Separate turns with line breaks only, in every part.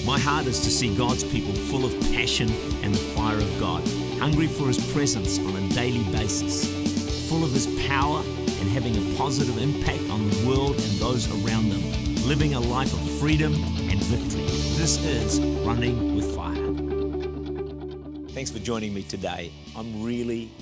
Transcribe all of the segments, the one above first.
My heart is to see God's people full of passion and the fire of God, hungry for His presence on a daily basis, full of His power and having a positive impact on the world and those around them, living a life of freedom and victory. This is Running with Fire. Thanks for joining me today. I'm really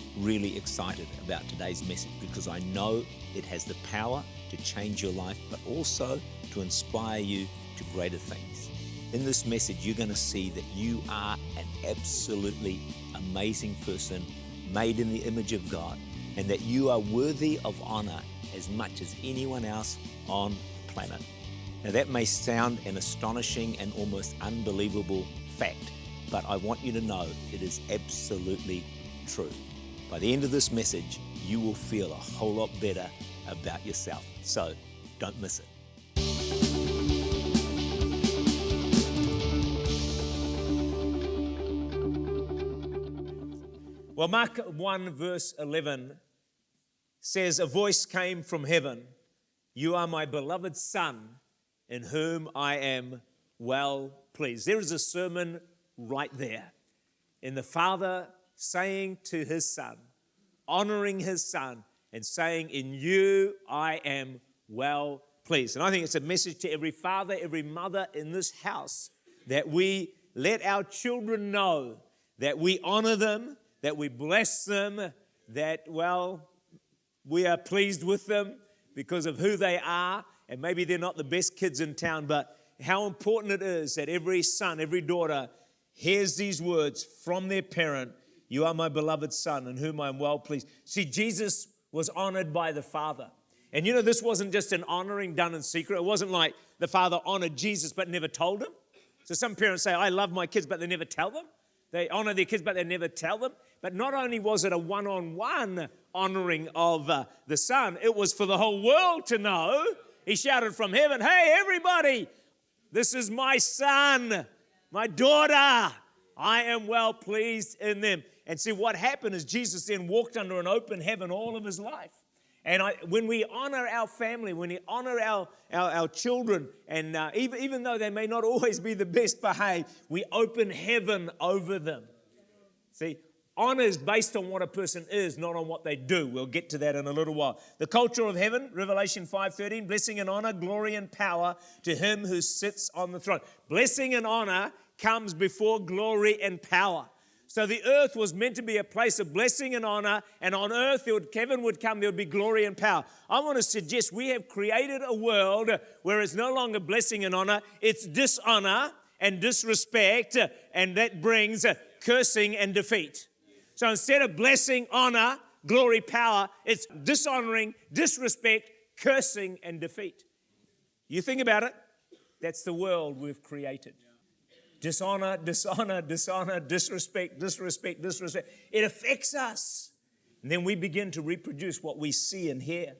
excited about today's message because I know it has the power to change your life, but also to inspire you to greater things. In this message, you're going to see that you are an absolutely amazing person made in the image of God, and that you are worthy of honor as much as anyone else on the planet. Now that may sound an astonishing and almost unbelievable fact, but I want you to know it is absolutely true. By the end of this message, you will feel a whole lot better about yourself. So don't miss it. Well, Mark 1 verse 11 says, "A voice came from heaven, 'You are my beloved Son, in whom I am well pleased.'" There is a sermon right there in the Father saying to His Son, honoring His Son, and saying, "In you I am well pleased." And I think it's a message to every father, every mother in this house, that we let our children know that we honor them, that we bless them, that, well, we are pleased with them because of who they are. And maybe they're not the best kids in town, but how important it is that every son, every daughter hears these words from their parent, "You are my beloved Son, in whom I am well pleased." See, Jesus was honored by the Father. And you know, this wasn't just an honoring done in secret. It wasn't like the Father honored Jesus but never told him. So some parents say, "I love my kids," but they never tell them. They honor their kids, but they never tell them. But not only was it a one-on-one honoring of the Son, it was for the whole world to know. He shouted from heaven, "Hey, everybody, this is my son, my daughter. I am well pleased in them." And see, what happened is Jesus then walked under an open heaven all of His life. And when we honor our family, when we honor our children, and even though they may not always be the best behaved, we open heaven over them. See, honor is based on what a person is, not on what they do. We'll get to that in a little while. The culture of heaven, Revelation 5:13, blessing and honor, glory and power to Him who sits on the throne. Blessing and honor comes before glory and power. So the earth was meant to be a place of blessing and honor, and on earth heaven would come, there would be glory and power. I want to suggest we have created a world where it's no longer blessing and honor, it's dishonor and disrespect, and that brings cursing and defeat. So instead of blessing, honor, glory, power, it's dishonoring, disrespect, cursing, and defeat. You think about it, that's the world we've created. Dishonor, dishonor, dishonor, disrespect, disrespect, disrespect. It affects us. And then we begin to reproduce what we see and hear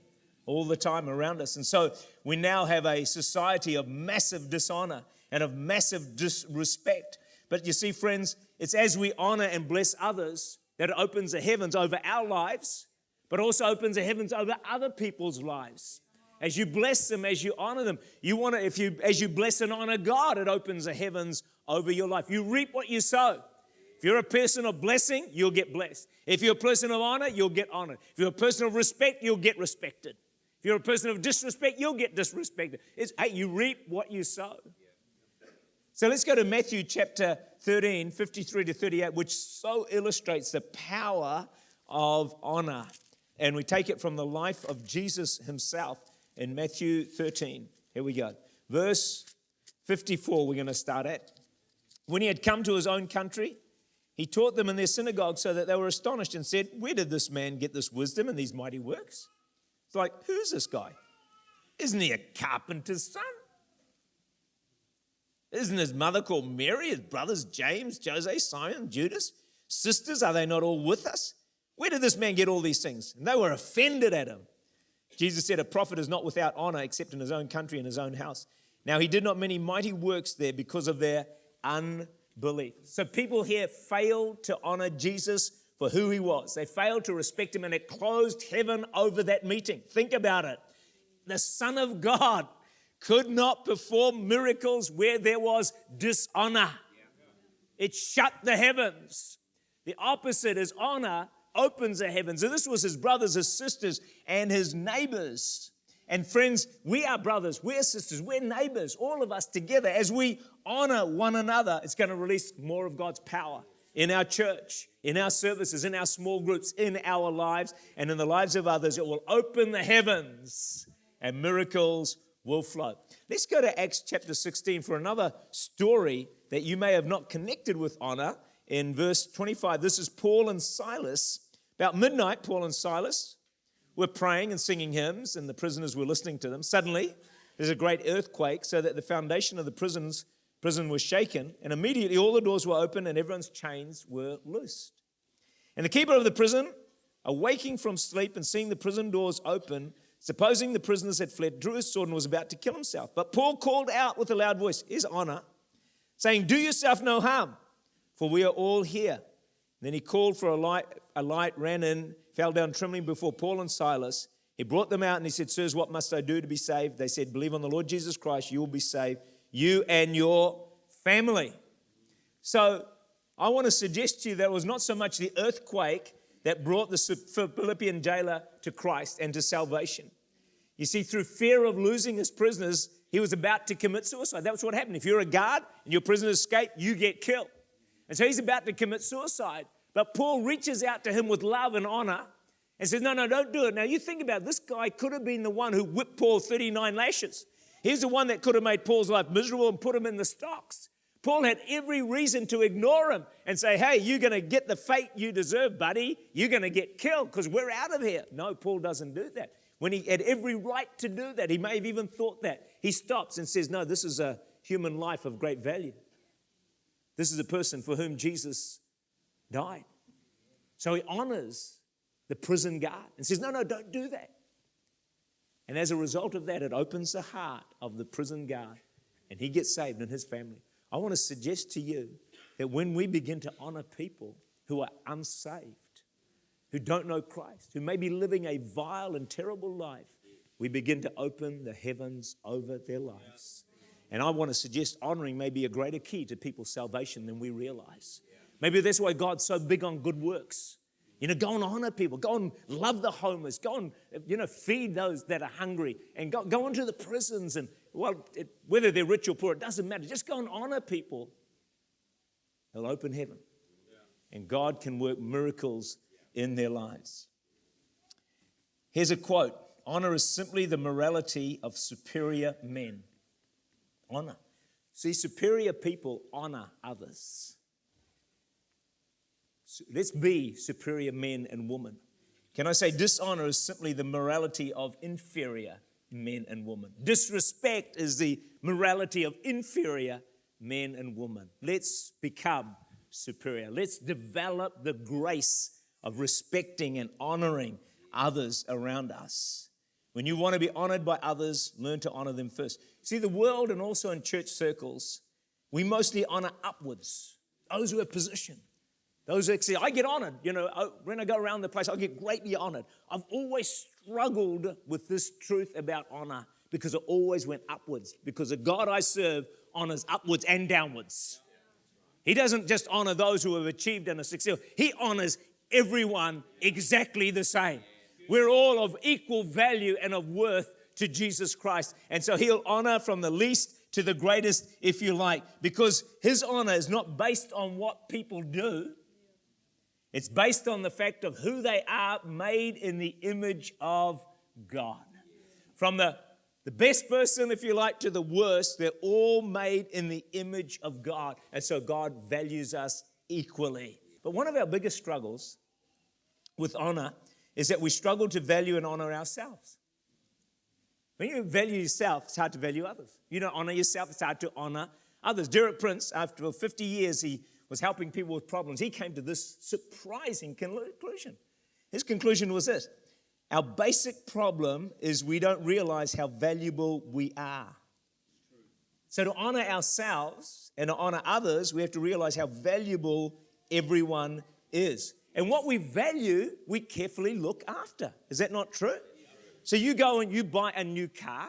all the time around us. And so we now have a society of massive dishonor and of massive disrespect. But you see, friends, it's as we honor and bless others that it opens the heavens over our lives, but also opens the heavens over other people's lives. As you bless them, as you honor them, as you bless and honor God, it opens the heavens over your life. You reap what you sow. If you're a person of blessing, you'll get blessed. If you're a person of honor, you'll get honored. If you're a person of respect, you'll get respected. If you're a person of disrespect, you'll get disrespected. Hey, you reap what you sow. So let's go to Matthew chapter 13, 53 to 38, which so illustrates the power of honor. And we take it from the life of Jesus Himself in Matthew 13. Here we go. Verse 54 we're going to start at. "When He had come to His own country, He taught them in their synagogue so that they were astonished and said, 'Where did this man get this wisdom and these mighty works?'" It's like, who's this guy? Isn't he a carpenter's son? Isn't his mother called Mary, his brothers James, Jose, Simon, Judas? Sisters, are they not all with us? Where did this man get all these things? And they were offended at Him. Jesus said, "A prophet is not without honor except in his own country and his own house." Now He did not many mighty works there because of their unbelief. So people here failed to honor Jesus for who He was. They failed to respect Him, and it closed heaven over that meeting. Think about it. The Son of God could not perform miracles where there was dishonor. It shut the heavens. The opposite is honor opens the heavens. And this was his brothers, his sisters, and his neighbors. And friends, we are brothers, we're sisters, we're neighbors, all of us together. As we honor one another, it's going to release more of God's power in our church, in our services, in our small groups, in our lives, and in the lives of others. It will open the heavens and miracles will flow. Let's go to Acts chapter 16 for another story that you may have not connected with honor. In verse 25, this is Paul and Silas. About midnight, Paul and Silas were praying and singing hymns, and the prisoners were listening to them. Suddenly, there's a great earthquake, so that the foundation of the prison was shaken, and immediately all the doors were open and everyone's chains were loosed. And the keeper of the prison, awaking from sleep and seeing the prison doors open, supposing the prisoners had fled, drew his sword and was about to kill himself. But Paul called out with a loud voice, his honor, saying, "Do yourself no harm, for we are all here." Then he called for a light, ran in, fell down trembling before Paul and Silas. He brought them out and he said, "Sirs, what must I do to be saved?" They said, "Believe on the Lord Jesus Christ, you will be saved, you and your family." So I want to suggest to you that it was not so much the earthquake that brought the Philippian jailer to Christ and to salvation. You see, through fear of losing his prisoners, he was about to commit suicide. That's what happened. If you're a guard and your prisoners escape, you get killed. And so he's about to commit suicide. But Paul reaches out to him with love and honor and says, no, don't do it. Now you think about it, this guy could have been the one who whipped Paul 39 lashes. He's the one that could have made Paul's life miserable and put him in the stocks. Paul had every reason to ignore him and say, "Hey, you're going to get the fate you deserve, buddy. You're going to get killed because we're out of here." No, Paul doesn't do that. When he had every right to do that, he may have even thought that. He stops and says, "No, this is a human life of great value. This is a person for whom Jesus died." So he honors the prison guard and says, no, don't do that. And as a result of that, it opens the heart of the prison guard and he gets saved and his family. I want to suggest to you that when we begin to honor people who are unsaved, who don't know Christ, who may be living a vile and terrible life, we begin to open the heavens over their lives. And I want to suggest honoring may be a greater key to people's salvation than we realize. Maybe that's why God's so big on good works. Go and honor people. Go and love the homeless. Go and, feed those that are hungry. And go into the prisons. And, whether they're rich or poor, it doesn't matter. Just go and honor people. He'll open heaven. And God can work miracles in their lives. Here's a quote. Honor is simply the morality of superior men. Honor. See, superior people honor others. Let's be superior men and women. Can I say dishonor is simply the morality of inferior men and women. Disrespect is the morality of inferior men and women. Let's become superior. Let's develop the grace of respecting and honoring others around us. When you want to be honored by others, learn to honor them first. See, the world and also in church circles, we mostly honor upwards, those who have position. Those who say, I get honored. When I go around the place, I get greatly honored. I've always struggled with this truth about honor because it always went upwards. Because the God I serve honors upwards and downwards. He doesn't just honor those who have achieved and are successful. He honors everyone exactly the same. We're all of equal value and of worth to Jesus Christ. And so he'll honor from the least to the greatest, if you like, because his honor is not based on what people do. It's based on the fact of who they are, made in the image of God. From the best person, if you like, to the worst, they're all made in the image of God. And so God values us equally. But one of our biggest struggles with honor is that we struggle to value and honor ourselves. When you value yourself, it's hard to value others. You don't honor yourself, it's hard to honor others. Derek Prince, after 50 years, he was helping people with problems. He came to this surprising conclusion. His conclusion was this: our basic problem is we don't realize how valuable we are. So to honor ourselves and to honor others, we have to realize how valuable everyone is. And what we value, we carefully look after. Is that not true? So you go and you buy a new car.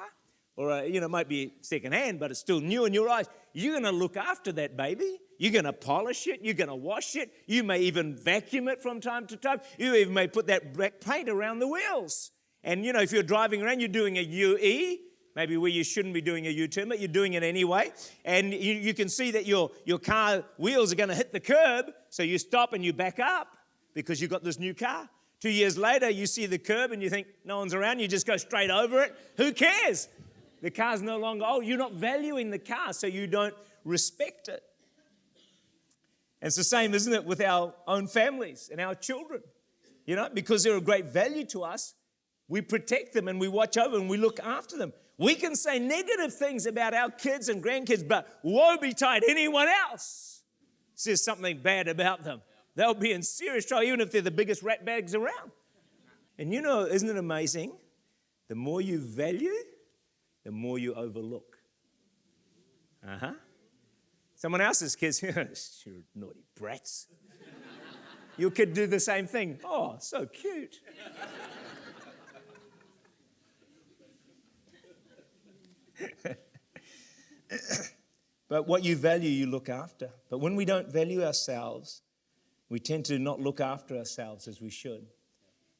or it might be secondhand, but it's still new in your eyes. You're going to look after that baby. You're going to polish it. You're going to wash it. You may even vacuum it from time to time. You even may put that black paint around the wheels. And, if you're driving around, you're doing a UE, maybe where you shouldn't be doing a U-turn, but you're doing it anyway. And you can see that your car wheels are going to hit the curb, so you stop and you back up because you've got this new car. 2 years later, you see the curb and you think no one's around. You just go straight over it. Who cares? The car's no longer, you're not valuing the car, so you don't respect it. And it's the same, isn't it, with our own families and our children? Because they're of great value to us, we protect them and we watch over and we look after them. We can say negative things about our kids and grandkids, but woe betide anyone else says something bad about them. They'll be in serious trouble, even if they're the biggest rat bags around. And isn't it amazing? The more you value, the more you overlook. Someone else's kids, you're naughty brats. Your kid do the same thing. Oh, so cute. But what you value, you look after. But when we don't value ourselves, we tend to not look after ourselves as we should.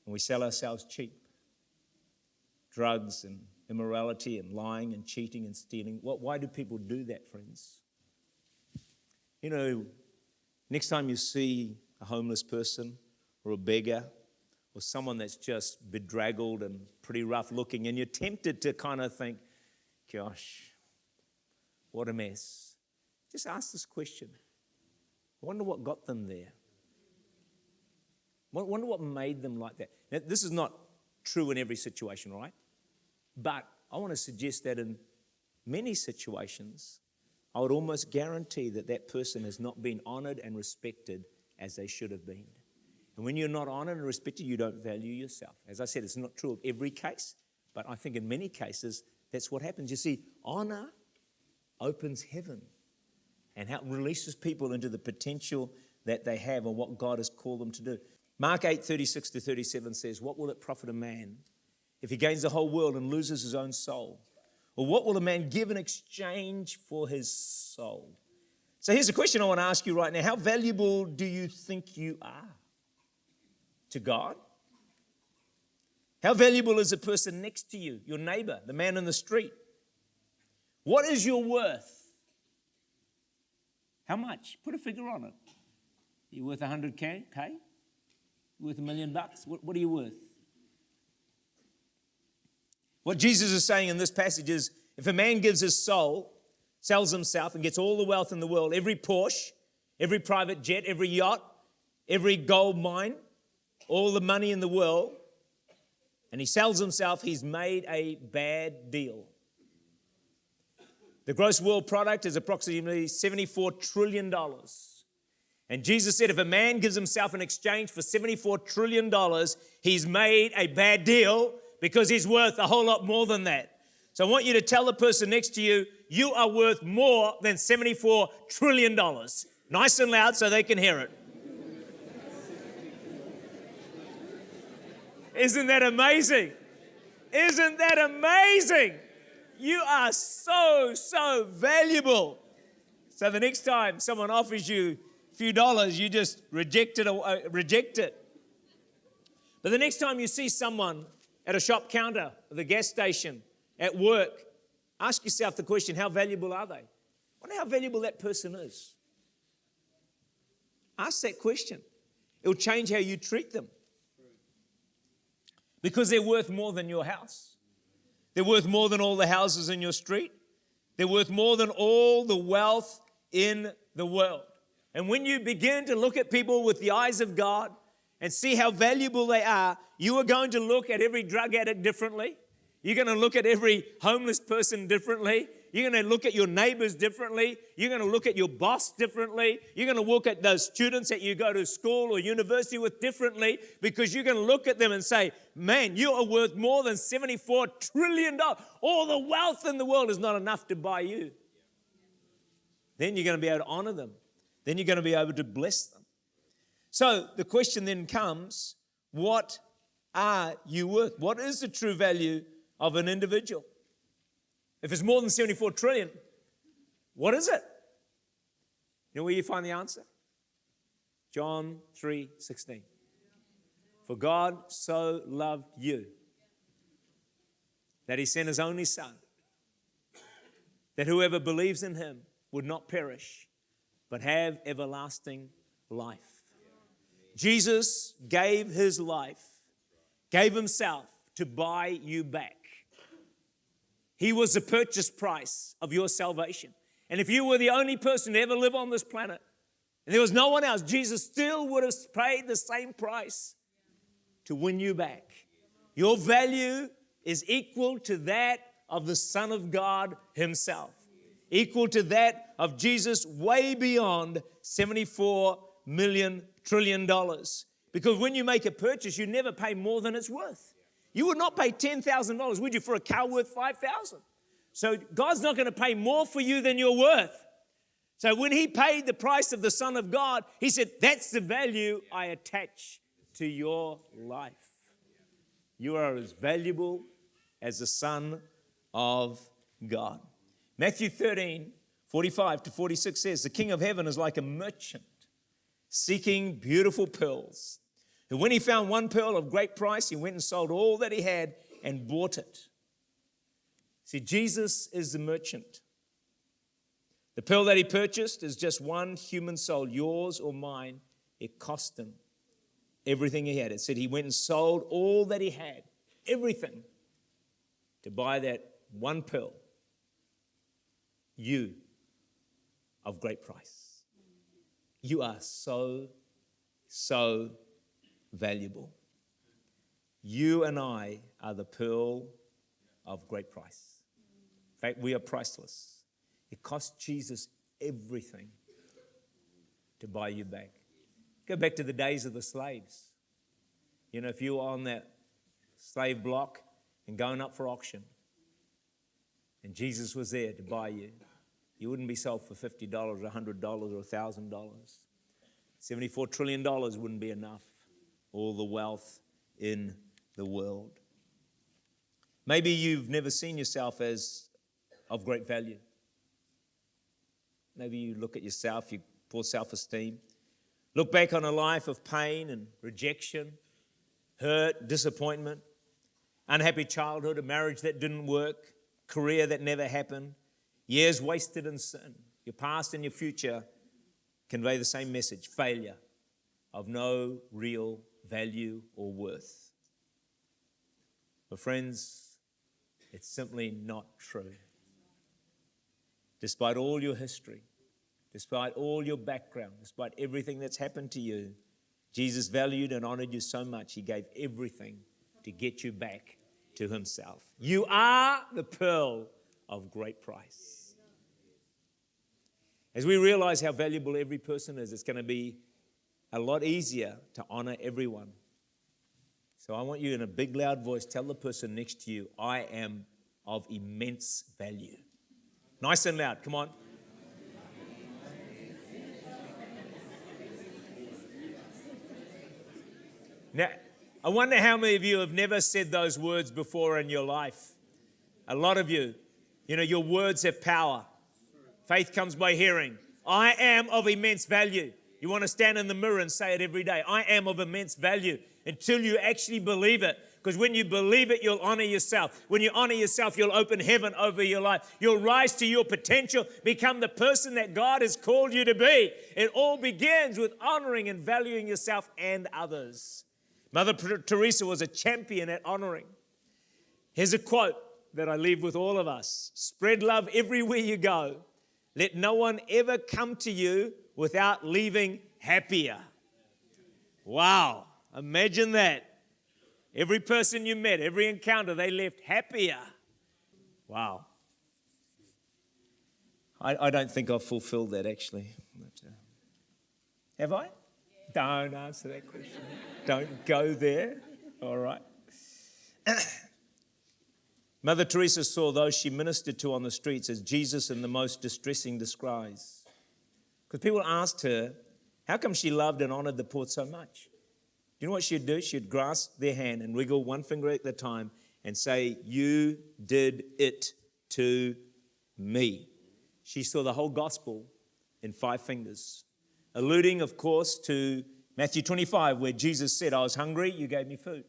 And we sell ourselves cheap. Drugs and immorality and lying and cheating and stealing. Why do people do that, friends? Next time you see a homeless person or a beggar or someone that's just bedraggled and pretty rough looking, and you're tempted to kind of think, gosh, what a mess. Just ask this question. I wonder what got them there. I wonder what made them like that. Now, this is not true in every situation, right? But I want to suggest that in many situations, I would almost guarantee that person has not been honored and respected as they should have been. And when you're not honored and respected, you don't value yourself. As I said, it's not true of every case, but I think in many cases, that's what happens. You see, honor opens heaven and releases people into the potential that they have and what God has called them to do. Mark 8:36-37 says, what will it profit a man if he gains the whole world and loses his own soul? Or what will a man give in exchange for his soul? So here's a question I want to ask you right now. How valuable do you think you are to God? How valuable is the person next to you, your neighbor, the man in the street? What is your worth? How much? Put a figure on it. Are you worth 100K? Worth $1 million? What are you worth? What Jesus is saying in this passage is, if a man gives his soul, sells himself and gets all the wealth in the world, every Porsche, every private jet, every yacht, every gold mine, all the money in the world, and he sells himself, he's made a bad deal. The gross world product is approximately $74 trillion. And Jesus said, if a man gives himself in exchange for $74 trillion, he's made a bad deal because he's worth a whole lot more than that. So I want you to tell the person next to you, you are worth more than $74 trillion. Nice and loud so they can hear it. Isn't that amazing? Isn't that amazing? You are so valuable. So the next time someone offers you a few dollars, you just reject it. But the next time you see someone at a shop counter, at the gas station, at work, ask yourself the question, how valuable are they? I wonder how valuable that person is. Ask that question. It will change how you treat them. Because they're worth more than your house. They're worth more than all the houses in your street. They're worth more than all the wealth in the world. And when you begin to look at people with the eyes of God and see how valuable they are, you are going to look at every drug addict differently. You're going to look at every homeless person differently. You're going to look at your neighbors differently. You're going to look at your boss differently. You're going to look at those students that you go to school or university with differently, because you're going to look at them and say, man, you are worth more than $74 trillion. All the wealth in the world is not enough to buy you. Then you're going to be able to honor them. Then you're going to be able to bless them. So the question then comes, what are you worth? What is the true value of an individual? If it's more than 74 trillion, what is it? You know where you find the answer? John 3:16. For God so loved you that he sent his only Son, that whoever believes in him would not perish, but have everlasting life. Jesus gave his life, gave himself to buy you back. He was the purchase price of your salvation. And if you were the only person to ever live on this planet, and there was no one else, Jesus still would have paid the same price to win you back. Your value is equal to that of the Son of God himself, equal to that of Jesus, way beyond $74 trillion. Because when you make a purchase, you never pay more than it's worth. You would not pay $10,000, would you, for a car worth $5,000? So God's not going to pay more for you than you're worth. So when he paid the price of the Son of God, he said, that's the value I attach to your life. You are as valuable as the Son of God. Matthew 13:45-46 says, the King of Heaven is like a merchant seeking beautiful pearls. And when he found one pearl of great price, he went and sold all that he had and bought it. See, Jesus is the merchant. The pearl that he purchased is just one human soul, yours or mine. It cost him everything he had. It said he went and sold all that he had, everything, to buy that one pearl, you, of great price. You are so valuable. You and I are the pearl of great price. In fact, we are priceless. It cost Jesus everything to buy you back. Go back to the days of the slaves. You know, if you were on that slave block and going up for auction, and Jesus was there to buy you, you wouldn't be sold for $50 or $100 or $1,000. $74 trillion wouldn't be enough. All the wealth in the world. Maybe you've never seen yourself as of great value. Maybe you look at yourself, you poor self-esteem. Look back on a life of pain and rejection, hurt, disappointment, unhappy childhood, a marriage that didn't work, career that never happened, years wasted in sin. Your past and your future convey the same message: failure, of no real value or worth. But friends, it's simply not true. Despite all your history, despite all your background, despite everything that's happened to you, Jesus valued and honored you so much, he gave everything to get you back to himself. You are the pearl of great price. As we realize how valuable every person is, it's going to be a lot easier to honor everyone. So I want you, in a big loud voice, tell the person next to you, I am of immense value. Nice and loud, come on. Now, I wonder how many of you have never said those words before in your life. A lot of you, your words have power. Faith comes by hearing. I am of immense value. You want to stand in the mirror and say it every day. I am of immense value, until you actually believe it. Because when you believe it, you'll honor yourself. When you honor yourself, you'll open heaven over your life. You'll rise to your potential, become the person that God has called you to be. It all begins with honoring and valuing yourself and others. Mother Teresa was a champion at honoring. Here's a quote that I leave with all of us. Spread love everywhere you go. Let no one ever come to you without leaving happier. Wow, imagine that. Every person you met, every encounter, they left happier. Wow. I don't think I've fulfilled that, actually. Have I? Don't answer that question. Don't go there. All right. Mother Teresa saw those she ministered to on the streets as Jesus in the most distressing disguise. Because people asked her, how come she loved and honored the poor so much? Do you know what she'd do? She'd grasp their hand and wiggle one finger at a time and say, you did it to me. She saw the whole gospel in 5 fingers, alluding, of course, to Matthew 25, where Jesus said, I was hungry, you gave me food.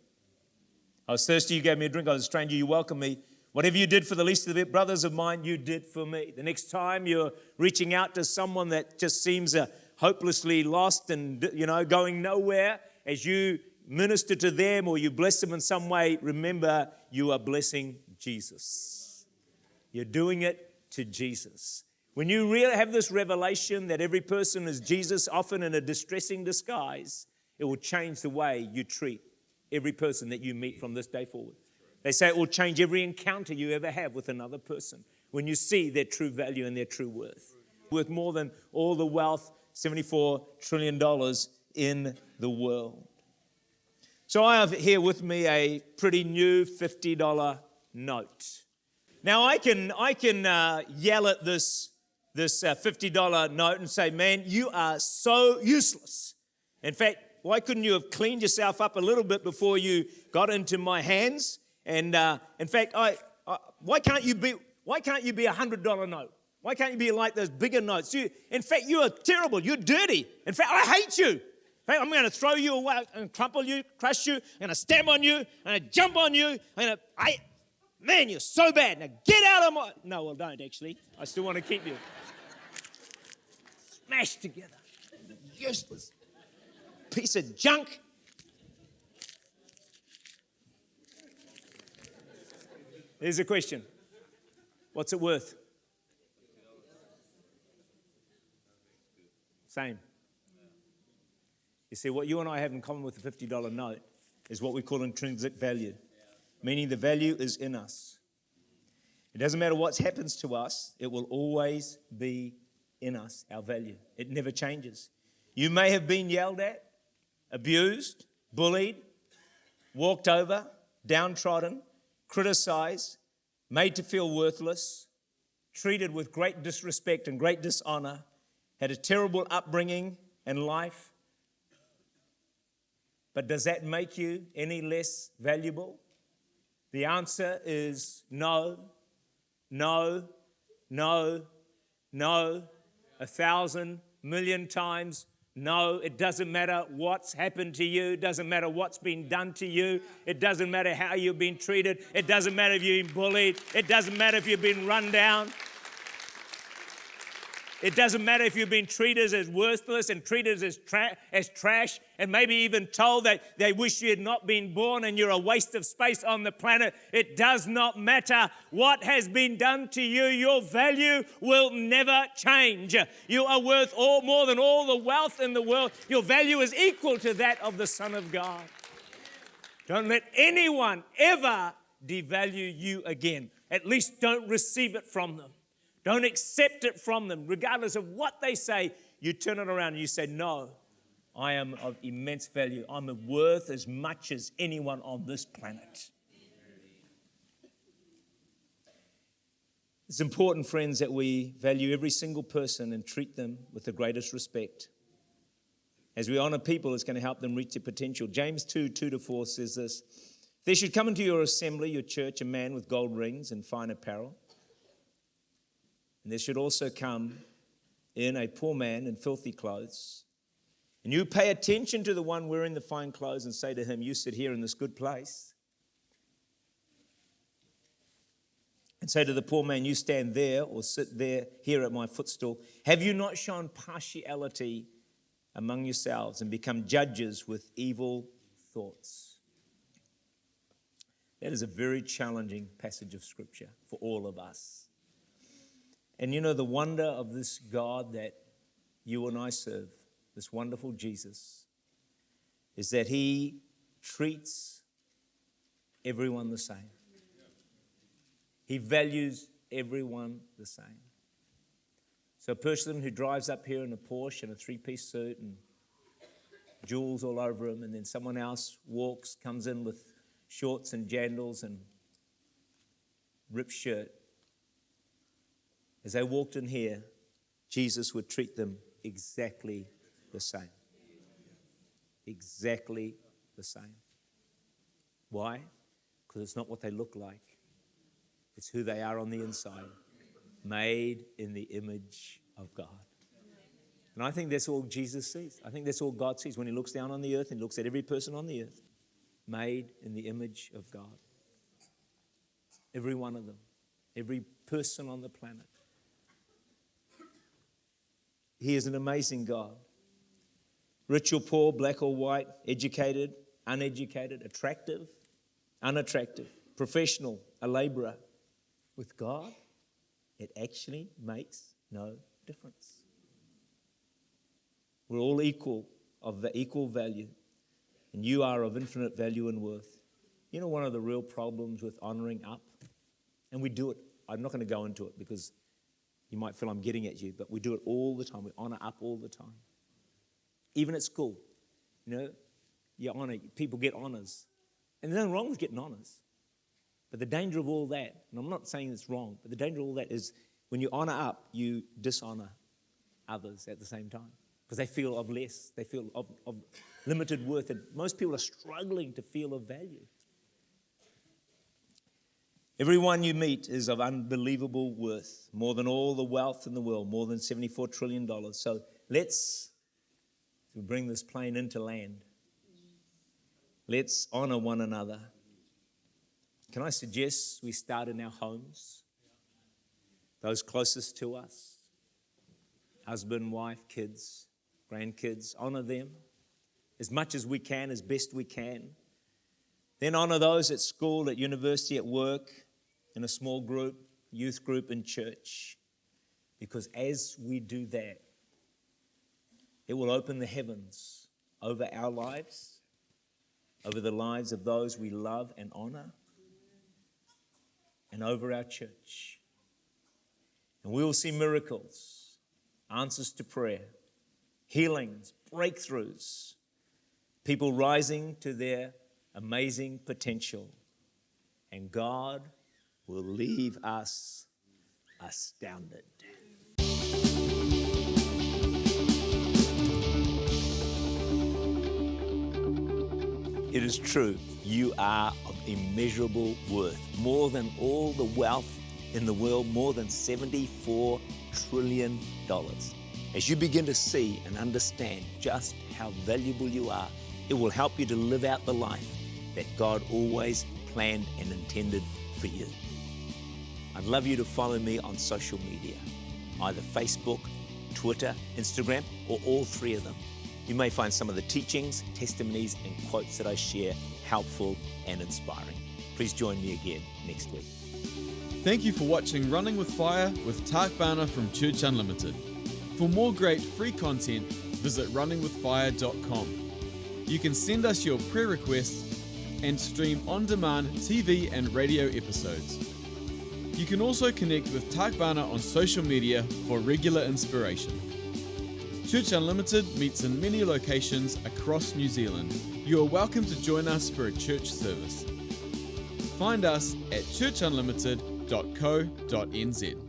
I was thirsty, you gave me a drink. I was a stranger, you welcomed me. Whatever you did for the least of the brothers of mine, you did for me. The next time you're reaching out to someone that just seems hopelessly lost and, going nowhere, as you minister to them or you bless them in some way, remember you are blessing Jesus. You're doing it to Jesus. When you really have this revelation that every person is Jesus, often in a distressing disguise, it will change the way you treat every person that you meet from this day forward. They say it will change every encounter you ever have with another person when you see their true value and their true worth. Worth more than all the wealth, $74 trillion in the world. So I have here with me a pretty new $50 note. Now I can yell at this $50 note and say, man, you are so useless. In fact, why couldn't you have cleaned yourself up a little bit before you got into my hands? And in fact, why can't you be a $100 note? Why can't you be like those bigger notes? In fact, you are terrible. You're dirty. In fact, I hate you. In fact, I'm going to throw you away and crumple you, crush you. I'm going to stamp on you. I'm going to jump on you. Man, you're so bad. Now get out of my... No, well, don't actually. I still want to keep you. Smashed together. Useless. Piece of junk. Here's a question. What's it worth? Same. You see, what you and I have in common with the $50 note is what we call intrinsic value, meaning the value is in us. It doesn't matter what happens to us, it will always be in us, our value. It never changes. You may have been yelled at, abused, bullied, walked over, downtrodden, criticized, made to feel worthless, treated with great disrespect and great dishonor, had a terrible upbringing and life. But does that make you any less valuable? The answer is no, no, no, no, 1,000 million times no. It doesn't matter what's happened to you. It doesn't matter what's been done to you. It doesn't matter how you've been treated. It doesn't matter if you've been bullied. It doesn't matter if you've been run down. It doesn't matter if you've been treated as worthless and treated as trash and maybe even told that they wish you had not been born and you're a waste of space on the planet. It does not matter what has been done to you. Your value will never change. You are worth more than all the wealth in the world. Your value is equal to that of the Son of God. Don't let anyone ever devalue you again. At least don't receive it from them. Don't accept it from them. Regardless of what they say, you turn it around and you say, no, I am of immense value. I'm worth as much as anyone on this planet. It's important, friends, that we value every single person and treat them with the greatest respect. As we honor people, it's going to help them reach their potential. James 2:2-4 says this: "If there should come into your assembly, your church, a man with gold rings and fine apparel, and there should also come in a poor man in filthy clothes. And you pay attention to the one wearing the fine clothes and say to him, you sit here in this good place. And say to the poor man, you stand there or sit there here at my footstool. Have you not shown partiality among yourselves and become judges with evil thoughts?" That is a very challenging passage of Scripture for all of us. And you know, the wonder of this God that you and I serve, this wonderful Jesus, is that he treats everyone the same. He values everyone the same. So a person who drives up here in a Porsche and a three-piece suit and jewels all over him, and then someone else comes in with shorts and jandals and ripped shirt, as they walked in here, Jesus would treat them exactly the same. Exactly the same. Why? Because it's not what they look like. It's who they are on the inside, made in the image of God. And I think that's all Jesus sees. I think that's all God sees when he looks down on the earth and looks at every person on the earth, made in the image of God. Every one of them, every person on the planet. He is an amazing God. Rich or poor, black or white, educated, uneducated, attractive, unattractive, professional, a laborer. With God, it actually makes no difference. We're all equal, of the equal value, and you are of infinite value and worth. You know, one of the real problems with honoring up, and we do it, I'm not going to go into it because you might feel I'm getting at you, but we do it all the time. We honor up all the time. Even at school, you know, you honor, people get honors. And there's nothing wrong with getting honors. But the danger of all that, and I'm not saying it's wrong, but the danger of all that is when you honor up, you dishonor others at the same time. Because they feel of less, they feel of limited worth. And most people are struggling to feel of value. Everyone you meet is of unbelievable worth, more than all the wealth in the world, more than $74 trillion. So let's bring this plane into land. Let's honor one another. Can I suggest we start in our homes? Those closest to us, husband, wife, kids, grandkids, honor them as much as we can, as best we can. Then honor those at school, at university, at work, in a small group, youth group, in church. Because as we do that, it will open the heavens over our lives, over the lives of those we love and honor, and over our church. And we will see miracles, answers to prayer, healings, breakthroughs, people rising to their amazing potential. And God will leave us astounded. It is true, you are of immeasurable worth, more than all the wealth in the world, more than $74 trillion. As you begin to see and understand just how valuable you are, it will help you to live out the life that God always planned and intended for you. I'd love you to follow me on social media, either Facebook, Twitter, Instagram, or all three of them. You may find some of the teachings, testimonies, and quotes that I share helpful and inspiring. Please join me again next week.
Thank you for watching Running with Fire with Tak Bhana from Church Unlimited. For more great free content, visit runningwithfire.com. You can send us your prayer requests and stream on-demand TV and radio episodes. You can also connect with Tak Bhana on social media for regular inspiration. Church Unlimited meets in many locations across New Zealand. You are welcome to join us for a church service. Find us at churchunlimited.co.nz.